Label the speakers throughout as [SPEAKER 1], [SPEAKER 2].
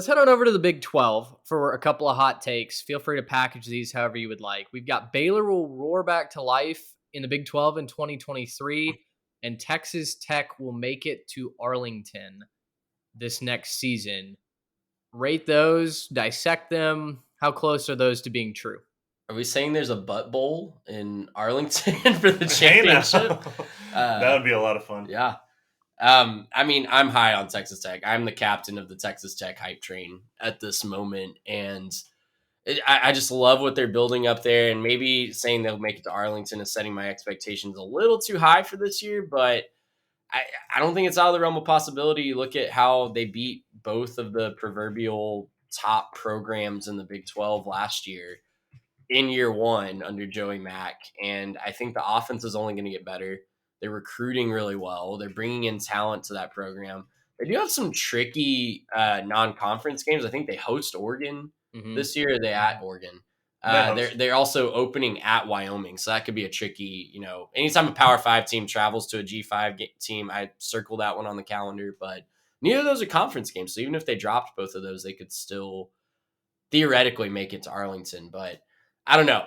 [SPEAKER 1] let's head on over to the Big 12 for a couple of hot takes. Feel free to package these however you would like. We've got Baylor will roar back to life in the Big 12 in 2023, and Texas Tech will make it to Arlington this next season. Rate those, dissect them. How close are those to being true?
[SPEAKER 2] Are we saying there's a butt bowl in Arlington for the
[SPEAKER 3] Hey, now.
[SPEAKER 2] championship?
[SPEAKER 3] That would be a lot of fun.
[SPEAKER 2] Yeah. I mean, I'm high on Texas Tech. I'm the captain of the Texas Tech hype train at this moment. And I just love what they're building up there. And maybe saying they'll make it to Arlington is setting my expectations a little too high for this year. But I don't think it's out of the realm of possibility. You look at how they beat both of the proverbial top programs in the Big 12 last year in year one under Joey Mack. And I think the offense is only going to get better. They're recruiting really well. They're bringing in talent to that program. They do have some tricky non-conference games. I think they host Oregon this year. Or they at Oregon. They're also opening at Wyoming. So that could be a tricky, anytime a Power 5 team travels to a G5 team, I circle that one on the calendar. But neither of those are conference games. So even if they dropped both of those, they could still theoretically make it to Arlington. But I don't know.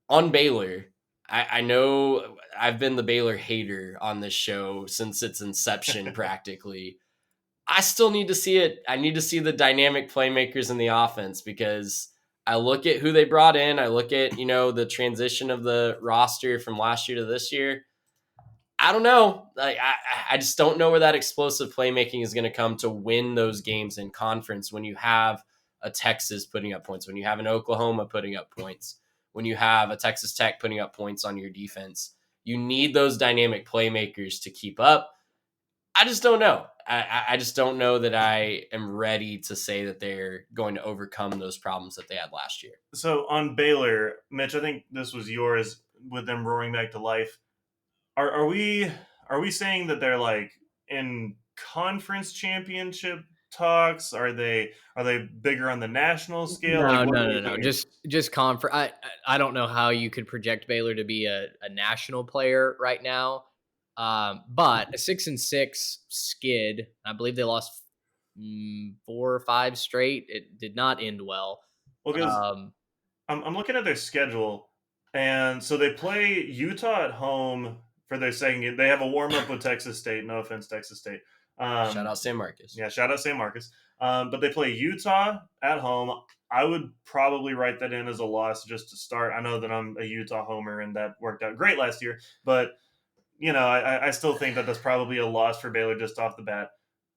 [SPEAKER 2] On Baylor, I know I've been the Baylor hater on this show since its inception practically. I still need to see it. I need to see the dynamic playmakers in the offense because I look at who they brought in. I look at, the transition of the roster from last year to this year. I don't know. I just don't know where that explosive playmaking is going to come to win those games in conference when you have a Texas putting up points, when you have an Oklahoma putting up points, when you have a Texas Tech putting up points on your defense. You need those dynamic playmakers to keep up. I just don't know. I just don't know that I am ready to say that they're going to overcome those problems that they had last year.
[SPEAKER 3] So on Baylor, Mitch, I think this was yours with them roaring back to life. Are we saying that they're like in conference championship talks? Are they bigger on the national scale?
[SPEAKER 1] No. Just conference. I don't know how you could project Baylor to be a national player right now. But a 6-6 skid. I believe they lost 4 or 5 straight. It did not end well.
[SPEAKER 3] Well, I'm looking at their schedule, and so they play Utah at home for their second game. They have a warm up with Texas State. No offense, Texas State.
[SPEAKER 2] Shout out San Marcos.
[SPEAKER 3] Yeah, shout out San Marcos. But they play Utah at home. I would probably write that in as a loss just to start. I know that I'm a Utah homer, and that worked out great last year, but I still think that that's probably a loss for Baylor just off the bat.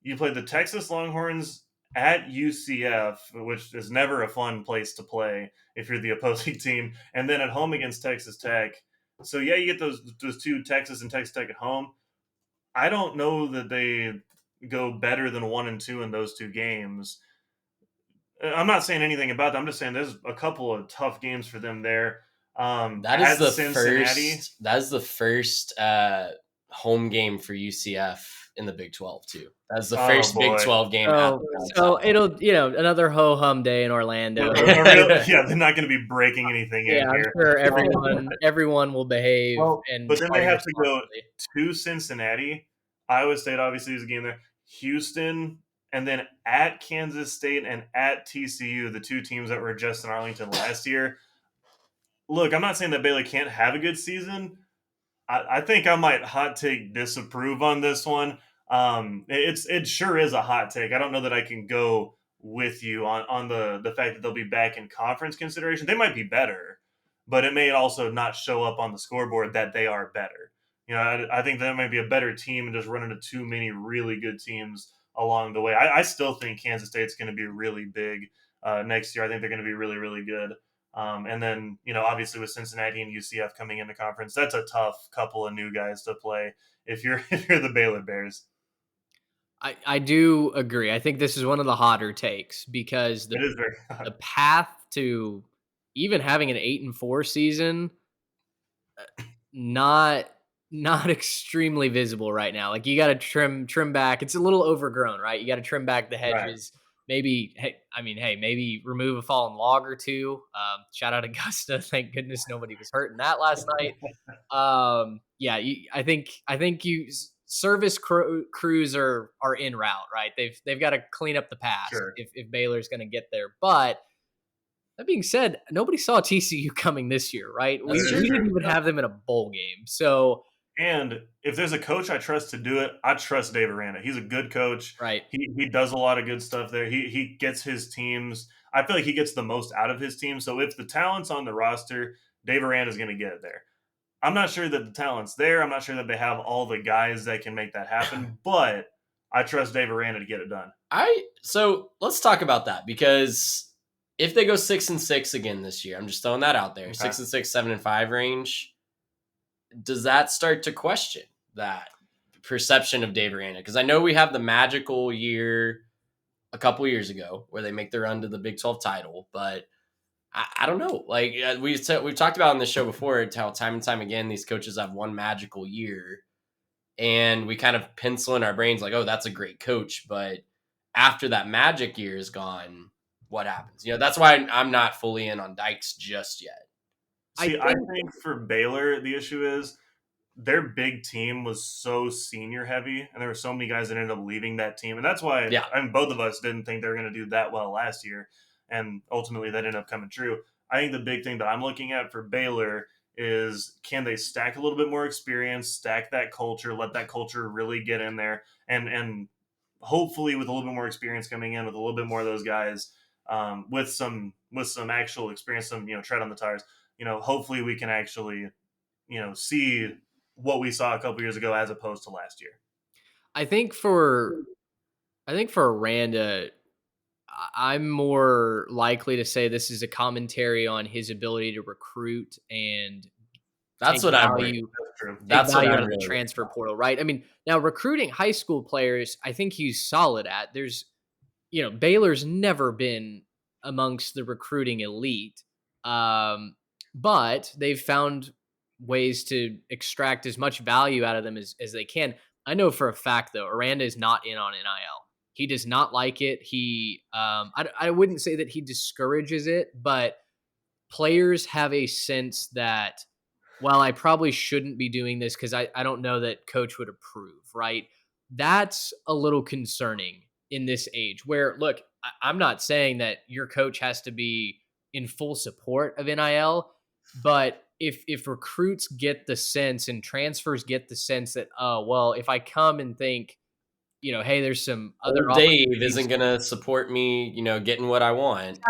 [SPEAKER 3] You played the Texas Longhorns at UCF, which is never a fun place to play if you're the opposing team, and then at home against Texas Tech. So yeah, you get those two, Texas and Texas Tech at home. I don't know that they go better than 1-2 in those two games. I'm not saying anything about that. I'm just saying there's a couple of tough games for them there.
[SPEAKER 2] That is the first home game for UCF in the Big 12 too. That's the first Big 12 game.
[SPEAKER 1] So it'll, another ho-hum day in Orlando.
[SPEAKER 3] Yeah, they're not going to be breaking anything in
[SPEAKER 1] I'm
[SPEAKER 3] here.
[SPEAKER 1] sure everyone will behave.
[SPEAKER 3] But then they have to go to Cincinnati. Iowa State obviously is a game there. Houston, and then at Kansas State and at TCU, the two teams that were just in Arlington last year. Look, I'm not saying that Baylor can't have a good season. I think I might hot take disapprove on this one. It sure is a hot take. I don't know that I can go with you on the fact that they'll be back in conference consideration. They might be better, but it may also not show up on the scoreboard that they are better. I think that might be a better team and just run into too many really good teams along the way. I still think Kansas State's going to be really big next year. I think they're going to be really, really good. And then, obviously with Cincinnati and UCF coming into conference, that's a tough couple of new guys to play if you're the Baylor Bears.
[SPEAKER 1] I do agree. I think this is one of the hotter takes because
[SPEAKER 3] it is very hot.
[SPEAKER 1] The path to even having an 8-4 season, not extremely visible right now. Like you got to trim back. It's a little overgrown, right? You got to trim back the hedges. Right. Maybe remove a fallen log or two. Shout out Augusta. Thank goodness nobody was hurt in that last night. I think you service crews are en route, right? They've got to clean up the past
[SPEAKER 3] Sure.
[SPEAKER 1] if Baylor's going to get there. But that being said, nobody saw TCU coming this year, right? We
[SPEAKER 2] That's true.
[SPEAKER 1] didn't even have them in a bowl game. So,
[SPEAKER 3] And if there's a coach I trust to do it, I trust Dave Aranda. He's a good coach.
[SPEAKER 1] right.
[SPEAKER 3] He does a lot of good stuff there. He gets his teams. I feel like he gets the most out of his team. So if the talent's on the roster, Dave Aranda is going to get it there. I'm not sure that the talent's there. I'm not sure that they have all the guys that can make that happen, but I trust Dave Aranda to get it done.
[SPEAKER 2] So let's talk about that, because if they go 6-6 again this year, I'm just throwing that out there,
[SPEAKER 3] Okay.
[SPEAKER 2] 6-6, 7-5 range, does that start to question that perception of Dave Aranda? Because I know we have the magical year a couple years ago where they make their run to the Big 12 title, but I don't know. Like we've talked about on this show before, how time and time again these coaches have one magical year, and we kind of pencil in our brains like, oh, that's a great coach, but after that magic year is gone, what happens? That's why I'm not fully in on Dykes just yet.
[SPEAKER 3] See, I think for Baylor, the issue is their big team was so senior heavy, and there were so many guys that ended up leaving that team. And that's why both of us didn't think they were going to do that well last year. And ultimately, that ended up coming true. I think the big thing that I'm looking at for Baylor is, can they stack a little bit more experience, stack that culture, let that culture really get in there, and hopefully with a little bit more experience coming in, with a little bit more of those guys with some actual experience, some tread on the tires. Hopefully we can actually see what we saw a couple years ago as opposed to last year.
[SPEAKER 1] I think for Aranda, I'm more likely to say this is a commentary on his ability to recruit and
[SPEAKER 2] that's what I'm worried.
[SPEAKER 3] That's true.
[SPEAKER 2] That's what I'm
[SPEAKER 1] out of the transfer portal, right? I mean, now recruiting high school players, I think he's solid at. There's, Baylor's never been amongst the recruiting elite, but they've found ways to extract as much value out of them as they can. I know for a fact, though, Aranda is not in on NIL. He does not like it. He, I wouldn't say that he discourages it, but players have a sense that, while I probably shouldn't be doing this because I don't know that coach would approve, right? That's a little concerning in this age where, look, I'm not saying that your coach has to be in full support of NIL, but if recruits get the sense and transfers get the sense that, oh, well, if I come and think, hey, there's some other
[SPEAKER 2] Dave isn't going to support me, getting what I want.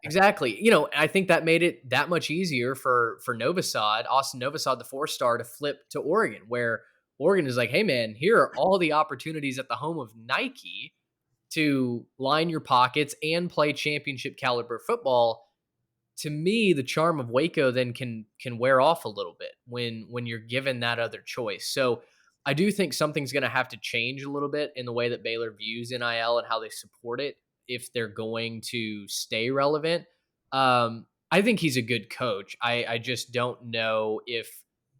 [SPEAKER 1] Exactly. I think that made it that much easier for Austin Novosad, the 4-star, to flip to Oregon, where Oregon is like, hey, man, here are all the opportunities at the home of Nike to line your pockets and play championship caliber football. To me, the charm of Waco then can wear off a little bit when you're given that other choice. So I do think something's going to have to change a little bit in the way that Baylor views NIL and how they support it if they're going to stay relevant. I think he's a good coach. I just don't know if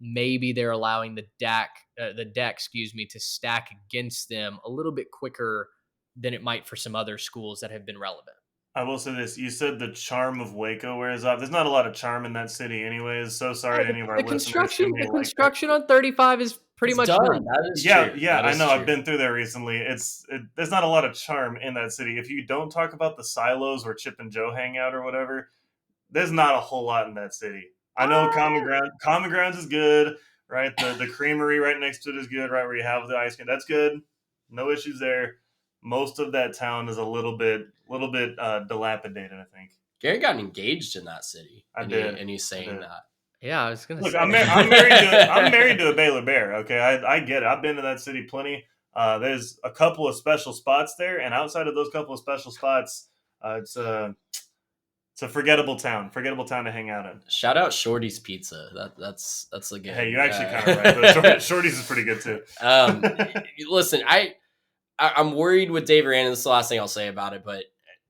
[SPEAKER 1] maybe they're allowing the deck, to stack against them a little bit quicker than it might for some other schools that have been relevant.
[SPEAKER 3] I will say this. You said the charm of Waco wears off. There's not a lot of charm in that city anyways. So sorry to any of our listeners.
[SPEAKER 1] The construction on 35 is pretty much done.
[SPEAKER 2] That is
[SPEAKER 3] true.
[SPEAKER 2] Yeah,
[SPEAKER 3] I know. True. I've been through there recently. There's not a lot of charm in that city. If you don't talk about the silos where Chip and Joe hang out or whatever, there's not a whole lot in that city. I know Common Grounds is good, right? The creamery right next to it is good, right, where you have the ice cream. That's good. No issues there. Most of that town is a little bit dilapidated, I think.
[SPEAKER 2] Gary got engaged in that city. And he's saying that.
[SPEAKER 1] Yeah, I was going to say.
[SPEAKER 3] I'm married to a Baylor Bear, okay? I get it. I've been to that city plenty. There's a couple of special spots there, and outside of those couple of special spots, it's a forgettable town to hang out in.
[SPEAKER 2] Shout out Shorty's Pizza. That's the game.
[SPEAKER 3] Hey, you actually kind of right. Shorty's is pretty good too.
[SPEAKER 2] Listen, I'm worried with Dave Aranda. This is the last thing I'll say about it, but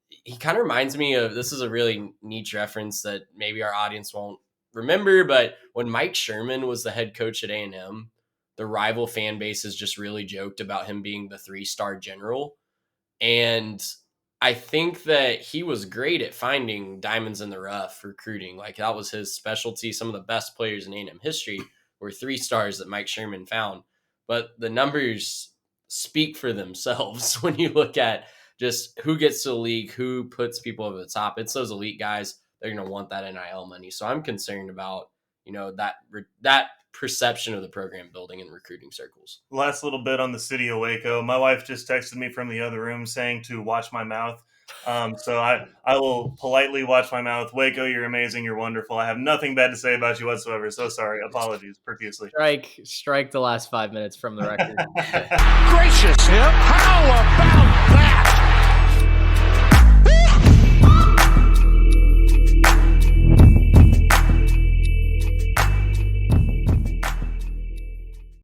[SPEAKER 2] he kind of reminds me of, this is a really niche reference that maybe our audience won't remember, but when Mike Sherman was the head coach at A&M, the rival fan bases just really joked about him being the 3-star general. And I think that he was great at finding diamonds in the rough recruiting. Like, that was his specialty. Some of the best players in A&M history were 3 stars that Mike Sherman found. but the numbers speak for themselves when you look at just who gets to the league, who puts people over the top. It's those elite guys. They're going to want that NIL money. So I'm concerned about, that perception of the program building in recruiting circles.
[SPEAKER 3] Last little bit on the city of Waco. My wife just texted me from the other room saying to watch my mouth. So I will politely watch my mouth. Waco, you're amazing. You're wonderful. I have nothing bad to say about you whatsoever. So sorry. Apologies profusely.
[SPEAKER 1] Strike the last 5 minutes from the record.
[SPEAKER 4] Gracious him. How about that?